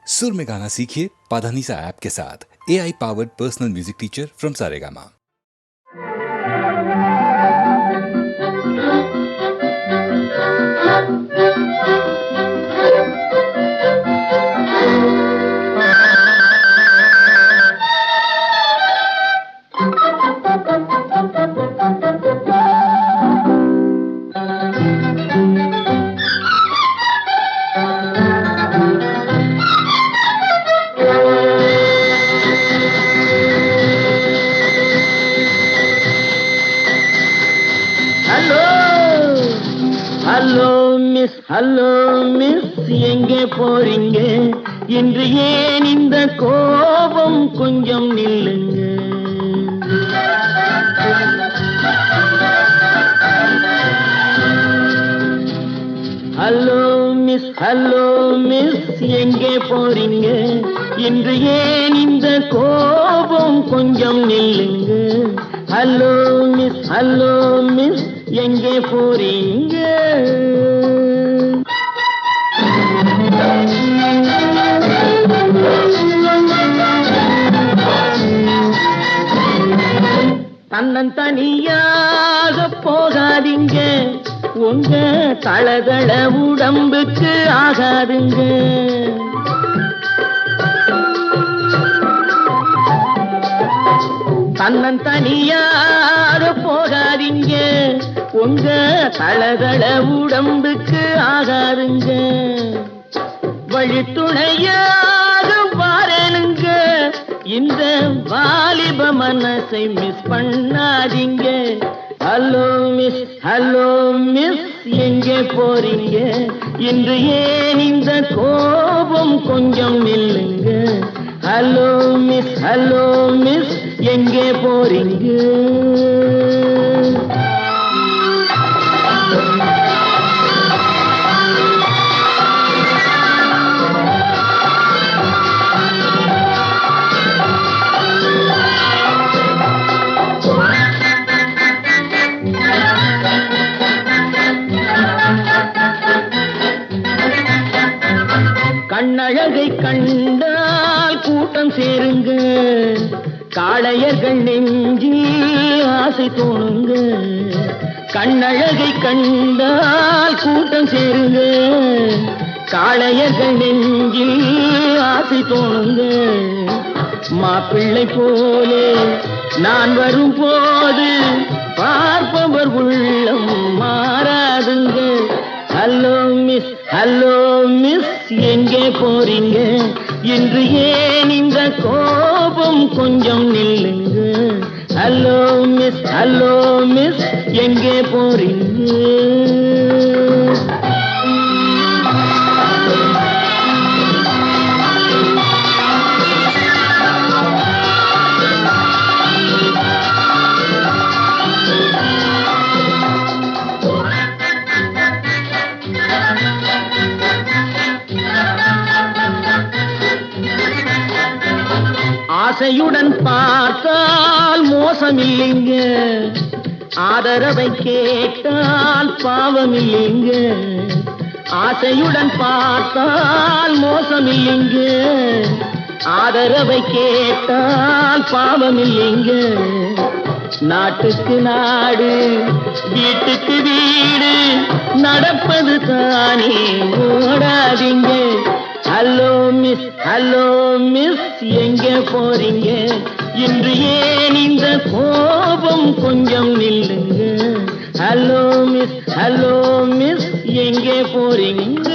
सुर में गाना सीखिए पाधानीसा ऐप के साथ। AI powered personal music teacher from Saregama. Hello miss, எங்கே போறீங்க? இன்று ஏன் இந்த கோபம்? கொஞ்சம் நில்லுங்க. ஹலோ மிஸ், எங்கே போறீங்க? இன்று ஏன் இந்த கோபம்? கொஞ்சம் நில்லுங்க. ஹலோ மிஸ், எங்கே போறீங்க? தன்னந்தனியாக போகாதீங்க, உங்க தளதள உடம்புக்கு ஆகாதுங்க. தன்னந்தனியாக போகாதீங்க, உங்க தளதள உடம்புக்கு ஆகாதுங்க. வழித்துணையாக வாரனுங்க, இந்த வாலிப மனசை மிஸ் பண்ணாதீங்க. ஹலோ மிஸ், எங்கே போறீங்க? இன்று ஏன் இந்த கோபம்? கொஞ்சம் நில்லுங்க. ஹலோ மிஸ், எங்கே போறீங்க? கண்ணழகை கண்டால் கூட்டம் சேருங்க, காளையர்கள் நெஞ்சில் ஆசை தோணுங்க. கண்ணழகை கண்டால் கூட்டம் சேருங்க, காளையர்கள் நெஞ்சில் ஆசை தோணுங்க. மாப்பிள்ளை போலே நான் வரும் போது பார்ப்பவர் உள்ளம் மாறாதுங்க. ஹலோ மிஸ், எங்கே போறீங்க? இன்று ஏன் இந்த கோபம்? கொஞ்சம் நில்லுங்க. ஹலோ மிஸ், எங்கே போறீங்க? ஆசையுடன் பார்த்தால் மோசமில்லைங்க, ஆதரவை கேட்டால் பாவமில்லைங்க. ஆசையுடன் பார்த்தால் மோசமில்லைங்க, ஆதரவை கேட்டால் பாவமில்லைங்க. நாட்டுக்கு நாடு, வீட்டுக்கு வீடு, நடப்பது தானே ஓடாதீங்க. ஹலோ மிஸ், எங்கே போறீங்க? இன்று ஏன் இந்த கோபம்? கொஞ்சம் நில்லுங்க. ஹலோ மிஸ், எங்கே போறீங்க?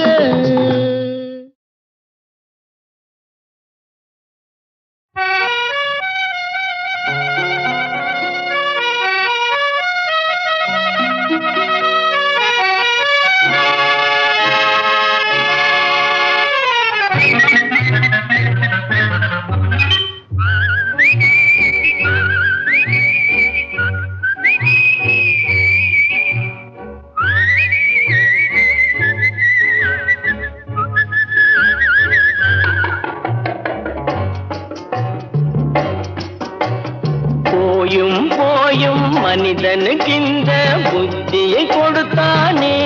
மனிதனுக்கின்ற புத்தியை கொடுத்தானே,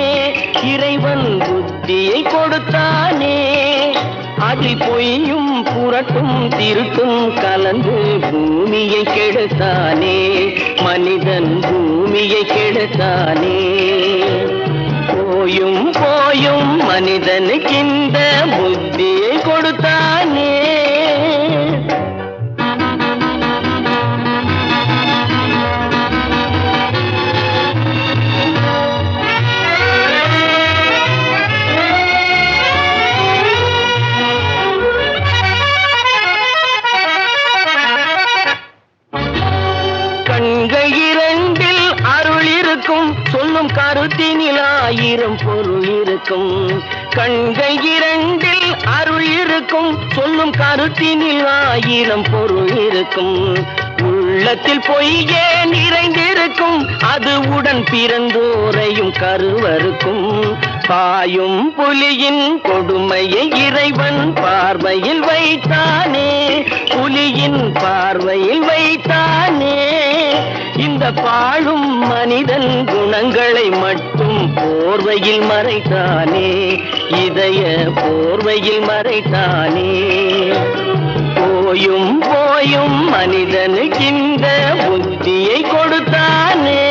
இறைவன் புத்தியை கொடுத்தானே. அதில் பொய்யும் புரட்டும் திருட்டும் கலந்து பூமியை கெடுத்தானே, மனிதன் பூமியை கெடுத்தானே. போயும் போயும் மனிதனுக்கு இந்த புத்தியை கொடுத்தானே. கண்கள் இரண்டில் அருள் இருக்கும், சொல்லும் கருத்தினில் ஆயிரம் பொருள் இருக்கும். கண்கள் இரண்டில் அருள் இருக்கும், சொல்லும் கருத்தினில் ஆயிரம் பொருள் இருக்கும். உள்ளத்தில் பொய்யே நிறைந்திருக்கும், அது உடன் பிறந்தோரையும் கருவருக்கும். பாயும் புலியின் கொடுமையை இறைவன் பார்வையில் வைத்தானே, புலியின் பார்வையில் வைத்தானே. இந்த பாழும் மனிதன் குணங்களை மட்டும் போர்வையில் மறைத்தானே, இதய போர்வையில் மறைத்தானே. போயும் போயும் மனிதனுக்கு இந்த புத்தியை கொடுத்தானே.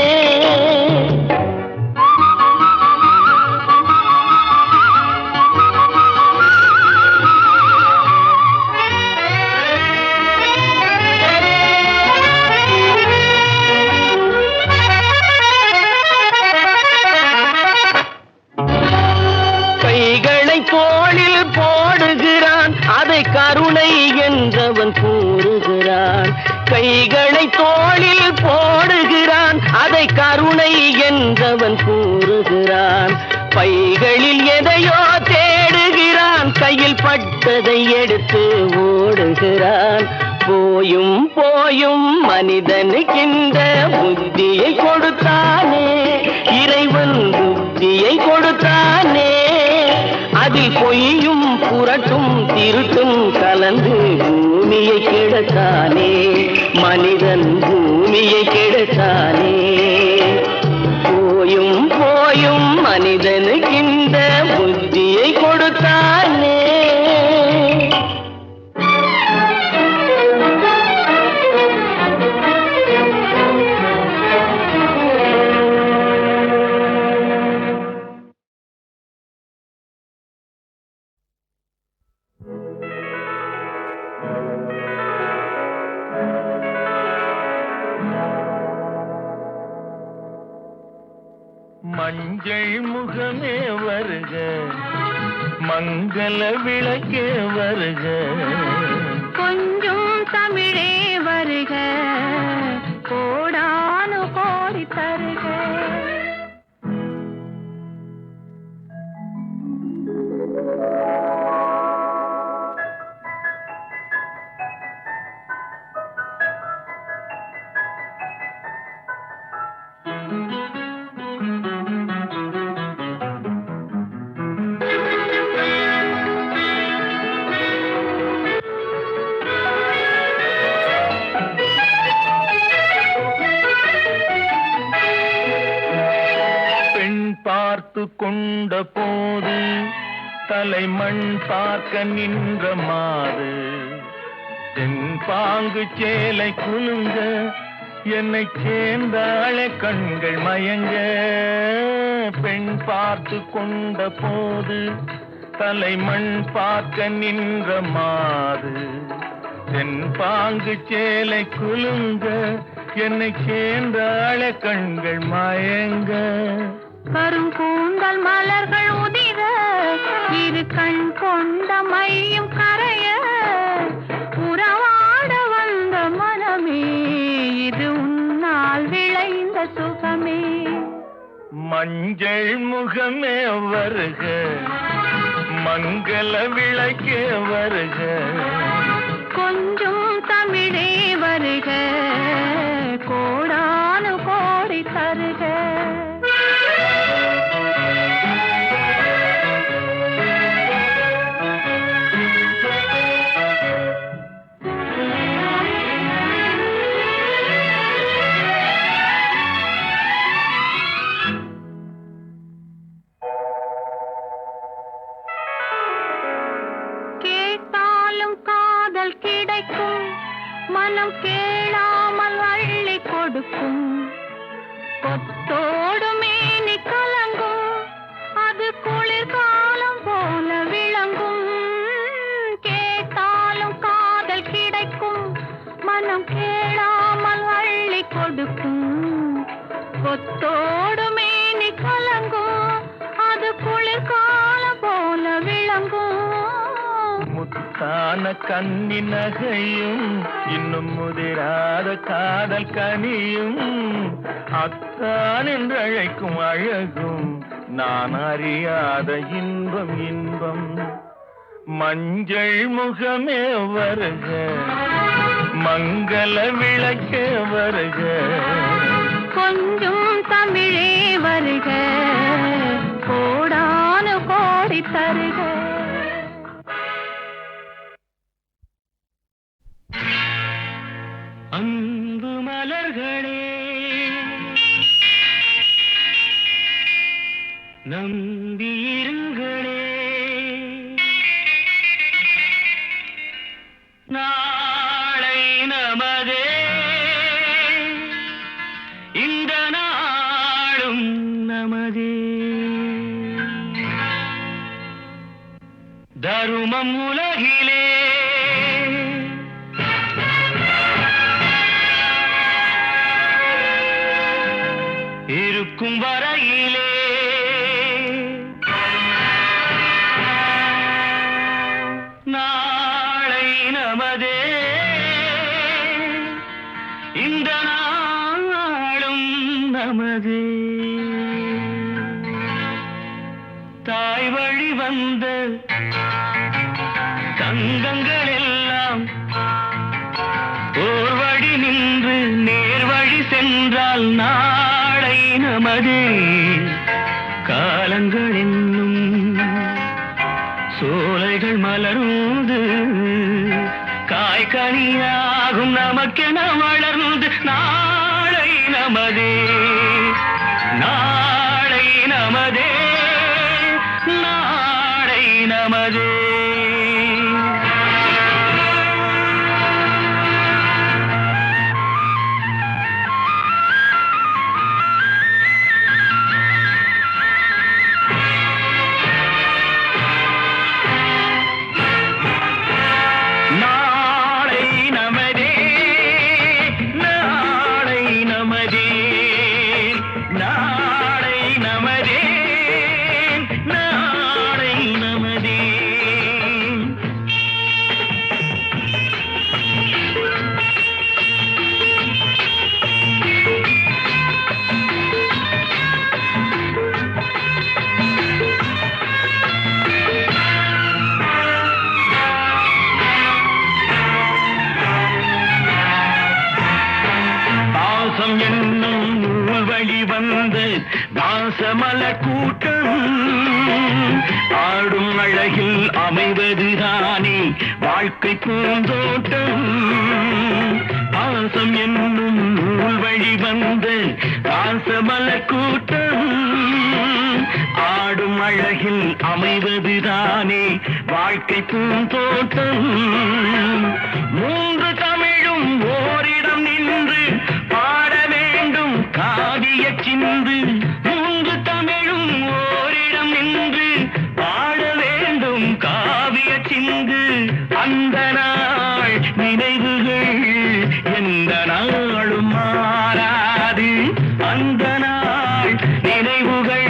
கைகளை தோளில் போடுகிறான், அதை கருணை என்றவன் கூறுகிறான். கைகளை தோளில் போடுகிறான், அதை கருணை என்றவன் கூறுகிறான். பைகளில் எதையோ தேடுகிறான், கையில் பட்டதை எடுத்து ஓடுகிறான். போயும் போயும் மனிதனுக்கு இந்த புத்தியை கொடுத்தானே, இறைவன் புத்தியை கொடுத்தானே. அதில் பொய்யும் புரட்டும் திருட்டும் கலந்து பூமியை கெடுத்தானே, மனிதன் பூமியை கெடுத்தானே. போயும் போயும் மனிதனுக்கு இந்த புத்தியை கொடுத்தானே. மஞ்சள் முகமே வருக, மங்கள விளக்கே வருக. கொஞ்சம் தமிழே வருக, கோடானு கோடி தருக. பார்த்து கொண்ட போது தலைமண் பார்க்க நின்ற மாது, தென்பாங்கு சேலை குலுங்க என்னை சேர்ந்தாள கண்கள் மயங்க. பெண் பார்த்து கொண்ட போது தலைமண் பார்க்க நின்ற மாது, தென்பாங்கு சேலை குலுங்க என்னை சேர்ந்தாள கண்கள் மயங்க. கருங்கூந்தல் மலர்கள் உதிர, இரு கண் கொண்ட மையும் கரைய, உறவாட வந்த மனமே இது உன்னால் விளைந்த சுகமே. மஞ்சள் முகமே வருக, மங்கள விளக்கே வருக. கொஞ்சம் தமிழே வருக, கோடானு கோடி தருக. கிடைக்கும் மனம் கேளாமல் அள்ளி கொடுக்கும் கொத்தோடு மேனி கலங்கும் அது குளிர்காலம் போல விளங்கும் கேட்டாலும் காதல் கிடைக்கும் மனம் கேளாமல் அள்ளி கொடுக்கும் கொத்தோடு மேனி கலங்கும் அது குளிர்காலம் போல விளங்கும் முத்தான கண்ணி நகையும் இன்னும் முதிராத காதல் கனியும் அத்தான் என்று அழைக்கும் அழகும் நான் அறியாத இன்பம் இன்பம் மஞ்சள் முகமே வருக மங்கள விளக்கே வருக கொஞ்சம் தமிழே வருக கோடான கோடி தருக அன்பு மலர்களே நம்பியிருங்களே நாளை நமதே இந்த நாளும் நமதே தருமம் உலகிலே இருக்கும் வரையிலே நாளை நமதே இந்த நாளும் நமதே தாய் வழி வந்த தங்கங்கள் எல்லாம் ஓர் வழி நின்று நேர் வழி சென்றால் நாளை நமதே காலங்கள் என்னும் சோலைகள் மலர்ந்து காய்கனியாகும் நமக்கென வளர்ந்து நாளை நமதே நாளை நமதே நாளை நமதே தாசமலர் கூட்டம் ஆடும் அழகில் அமைவதுதானே வாழ்க்கை பூந்தோட்டம் பாசம் என்னும் நூல் வழி வந்த தாசமலர் கூட்டம் ஆடும் அழகில் அமைவதுதானே வாழ்க்கை பூந்தோட்டம் மூன்று தமிழும் ஓரிடம் நின்று பாட வேண்டும் காவிய சிந்து மூன்று தமிழும் ஓரிடம் நின்று பாட வேண்டும் காவிய சிந்து அந்த நாள் நினைவுகள் எந்த நாளும் மாறாது அந்த நாள் நினைவுகள்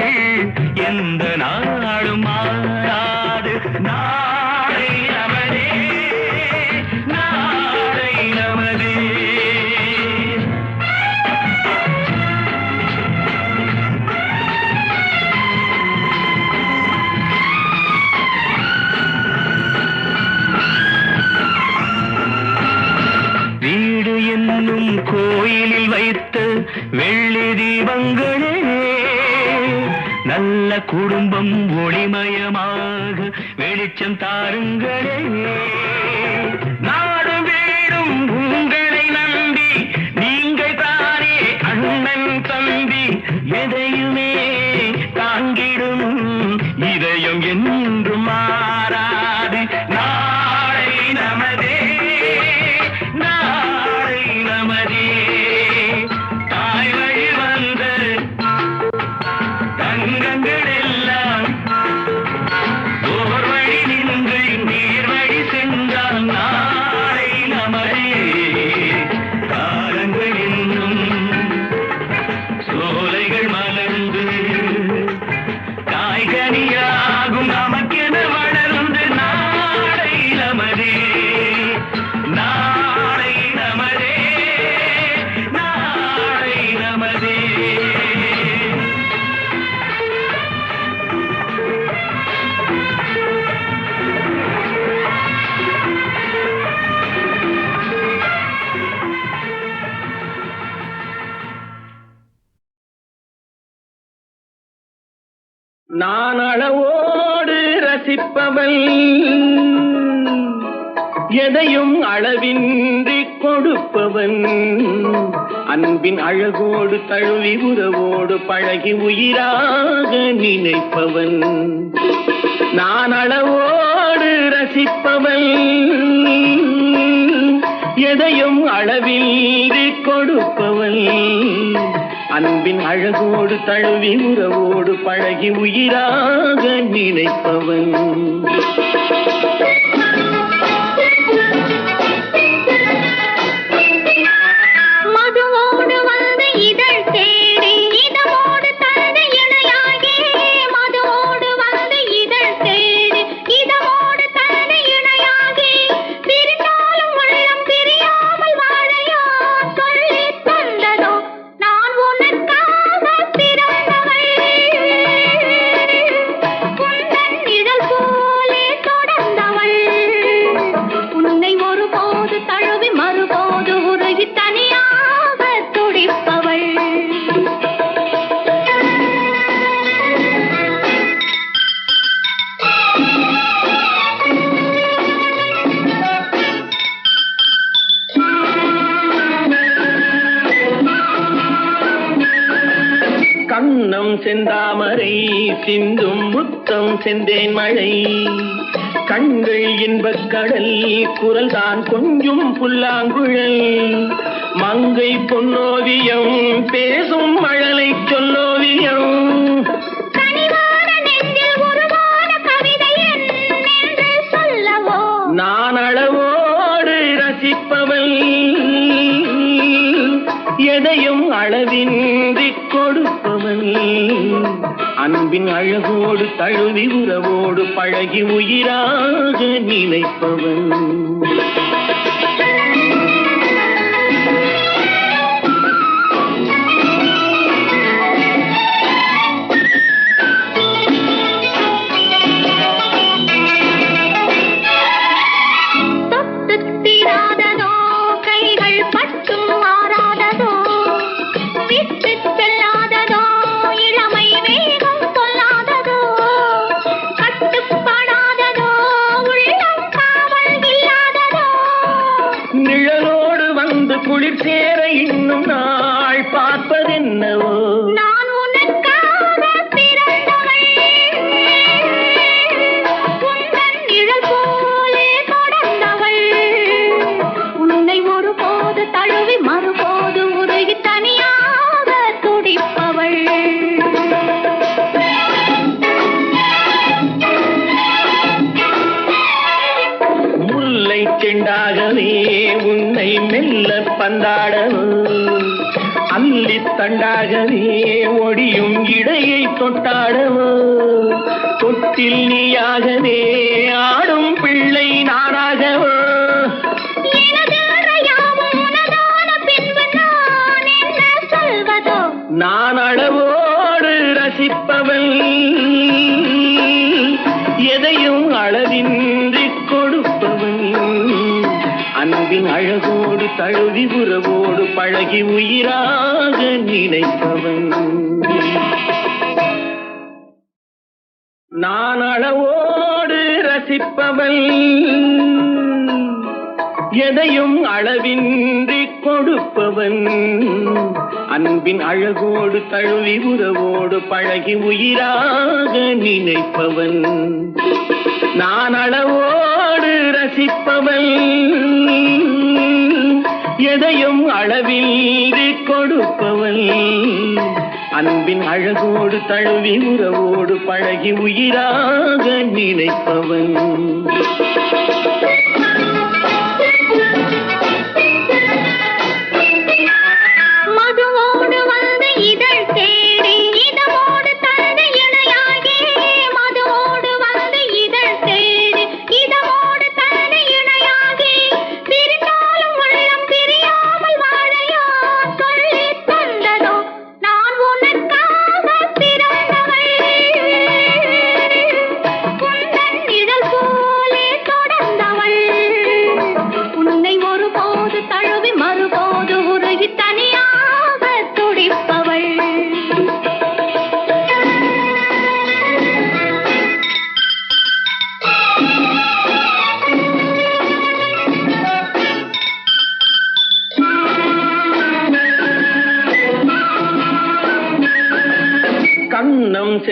எந்த நாளும் மாறாது நாளை நமதே நாளை நமதே வீடு என்னும் கோயிலில் வைத்த வெள்ளி தீபங்களே நல்ல குடும்பம் ஒளிமயமாக வெளிச்சம் தாருங்களே நாடும் வீடும் உங்களை நம்பி நீங்கள் தானே அண்ணன் தம்பி எதையுமே தாங்கிடும் இதயம் என்றும் மாறாது நாளை நமதே நான் அளவோடு ரசிப்பவள், எதையும் அளவின்றி கொடுப்பவன், அன்பின் அழகோடு தழுவி உறவோடு பழகி உயிராக நினைப்பவன். நான் அளவோடு ரசிப்பவள், எதையும் அளவின்றி கொடுப்பவள், அன்பின் அழகோடு தழுவி உறவோடு பழகி உயிராக நினைப்பவன். மதுவோடு வந்து இதழ் தேடி இதமோடு தந்து இணையாகி, மதுவோடு வந்து இதழ் தேடி இதமோடு தந்து இணையாகி, பிரிந்தாலும் உள்ளம் பிரியாமல் வாழையா சொல்லி தந்ததோ நான் உனக்காக பிறந்தவள். உந்தன் நிழல் போலே தொடர்ந்தவள், உன்னை ஒருபோது தழுவி மறுபோது உருகி தனியாக துடிப்பவள். கண்ணம் செந்தாமரை சிந்தும் முத்தம் செந்தேன் மழை, கண்கள் இன்பக் கடல் குரல் தான் கொஞ்சும் புல்லாங்குழல், மங்கை பொன்னோவியம் பேசும் மழலை சொல்லோவியம். கனிவான நெஞ்சில் உருவான கவிதை என்று சொல்லவோ நான் அளவோடு ரசிப்பவள், எதையும் அளவின்றி கொடுப்பவள், அன்பின் அழகோடு தழுவி உறவோடு பழகி உயிராக நினைப்பவன். தொட்டு தீராததோ கைகள் பட்டும் மாறாததோ, விட்டு செல்லாததோ இளமை வேகம் சொல்லாததோ, கட்டுப்படாததோ உள்ளம் காவல் இல்லாததோ. நிழலோடு வந்து குளிர் சேர இன்னும் நாள் பார்ப்பதென்னவோ நான் உனக்காக பிறந்தவள், உந்தன் நிழல் போலே தொடர்ந்தவள், உன்னை ஒருபோது தழுவி மறுபோது உருகி தனியாக துடிப்பவள். முல்லை செண்டாகவே உன்னை மெல்ல பந்தாடவும், அல்லித் தண்டாகவே ஒடியும் இடையை தொட்டாடவும், தொட்டில் நீயாகவே ஆடும் பிள்ளை நானாகவோ. எனது அறையாவும் உனதான பின்பு நான் என்ன சொல்வதோ நான் அளவோடு ரசிப்பவள், எதையும் அளவின்றி கொடுப்பவள், அன்பின் அழகோடு தழுவி உறவோடு பழகி உயிராக நினைப்பவன். நான் அளவோடு ரசிப்பவள், எதையும் அளவின்றி கொடுப்பவன், அன்பின் அழகோடு தழுவி உறவோடு பழகி உயிராக நினைப்பவன். நான் அளவோடு ரசிப்பவள், எதையும் அளவின்றி கொடுப்பவள், அன்பின் அழகோடு தழுவி உறவோடு பழகி உயிராக நினைப்பவன். மதுவோடு வந்து இதழ் தேடி இதமோடு தந்து இணையாகி, மதுவோடு வந்து இதழ் தேடி இதமோடு தந்து இணையாகி, பிரிந்தாலும் உள்ளம் பிரியாமல் வாழையா சொல்லி தந்ததோ நான் உனக்காக பிறந்தவள். உந்தன் நிழல் போலே தொடர்ந்தவள்,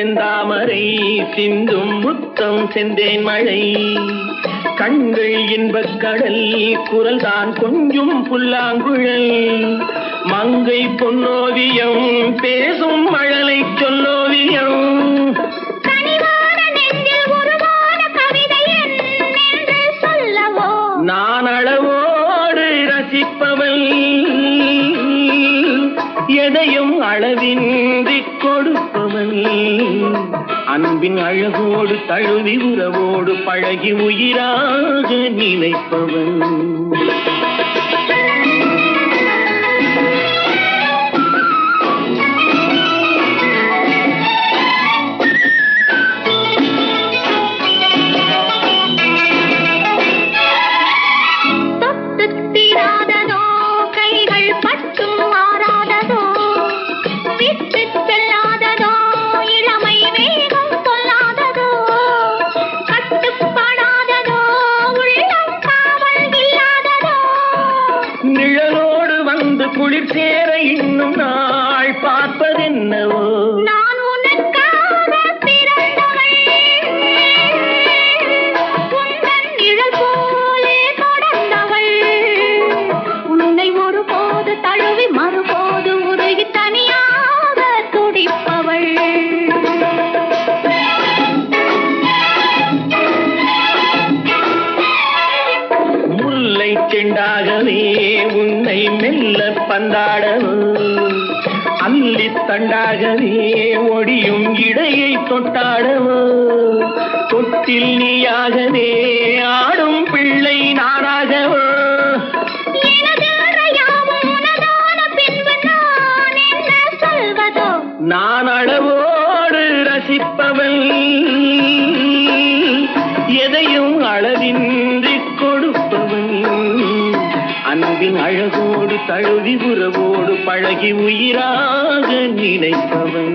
செந்தாமரை சிந்தும் முத்தம் செந்தேன் மழை கண்கள் இன்பக் கடல் குரல் தான் கொஞ்சும் புல்லாங்குழல் மங்கை பொன்னோவியம் பேசும் மழலை சொல்லோவியம் நான் அளவோடு ரசிப்பவள் எதையும் அளவின்றி கொடுப்பவள் அன்பின் அழகோடு தழுவி உறவோடு பழகி உயிராக நினைப்பவள் குளிர் சேர இன்னும் நாள் பார்ப்பதென்னவோ நான் உனக்காக பிறந்தவள் உந்தன் நிழல் போலே தொடர்ந்தவள் உன்னை ஒருபோது தழுவி மறுபோது உருகி தனியாக துடிப்பவள் முல்லை செண்டாகவே உன்னை மெல்ல பந்தாடவோ அல்லி தண்டாகவே ஒடியும் இடையை தொட்டாடவோ தொட்டில் நீயாகவே ஆடும் பிள்ளை நானாகவோ நான் அளவோடு ரசிப்பவள் எதையும் அளவின்றி கொடுப்பவள் அன்பின் அழகோடு தழுவி உறவோடு பழகி உயிராக நினைப்பவன்